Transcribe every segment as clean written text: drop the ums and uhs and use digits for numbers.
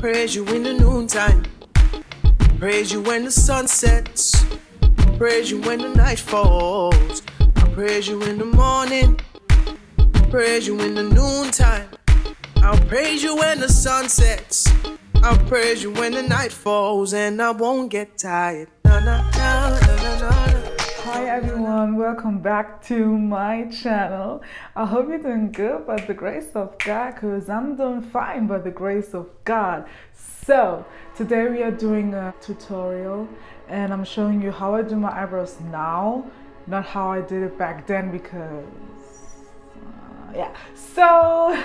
praise you in the noontime. Praise you when the sun sets. Praise you when the night falls. I praise you in the morning. Praise you in the noontime. I'll praise you when the sun sets. I'll praise you when the night falls, and I won't get tired. Na, na, na, na, na, na. Hi everyone, welcome back to my channel. I hope you're doing good by the grace of God, because I'm doing fine by the grace of God. So today we are doing a tutorial and I'm showing you how I do my eyebrows now, not how I did it back then, because yeah. So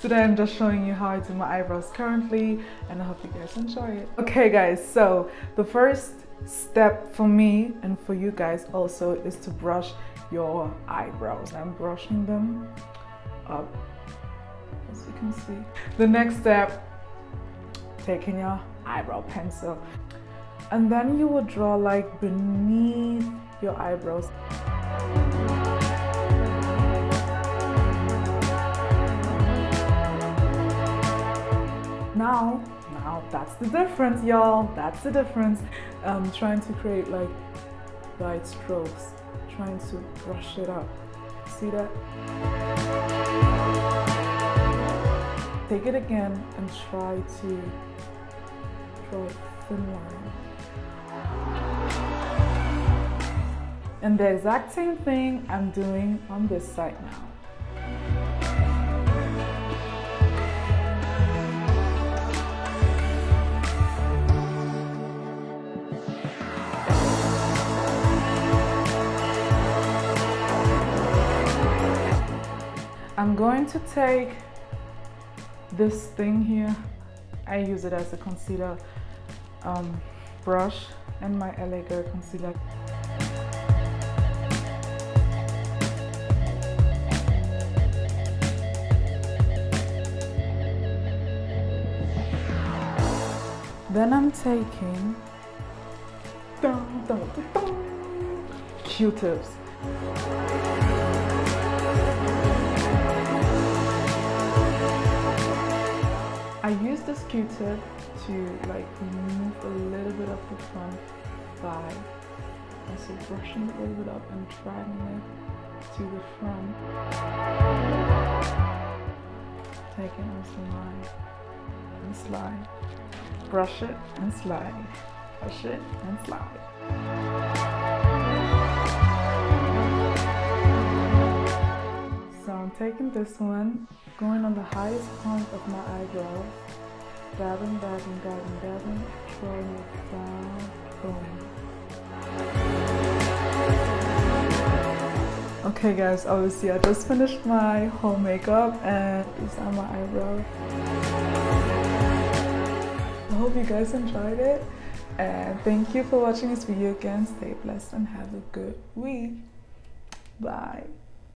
today I'm just showing you how I do my eyebrows currently, and I hope you guys enjoy it. Okay guys, so the first step for me and for you guys also is to brush your eyebrows. I'm brushing them up, as you can see. The next step, taking your eyebrow pencil, and then you will draw like beneath your eyebrows. Now that's the difference, y'all. That's the difference. I'm trying to create like light strokes, trying to brush it up. See that? Take it again and try to draw a thin line. And the exact same thing I'm doing on this side now. I'm going to take this thing here. I use it as a concealer brush and my LA Girl concealer. Then I'm taking Q-tips. I use this Q-tip to like remove a little bit of the front by also brushing it a little bit up and dragging it to the front. Take it and slide and slide. Brush it and slide. Brush it and slide. So I'm taking this one, going on the highest point of my eyebrow, dabbing, dabbing, dabbing, dabbing, drawing it down, boom. Okay guys, obviously I just finished my whole makeup and these are my eyebrows. I hope you guys enjoyed it, and thank you for watching this video again. Stay blessed and have a good week. Bye.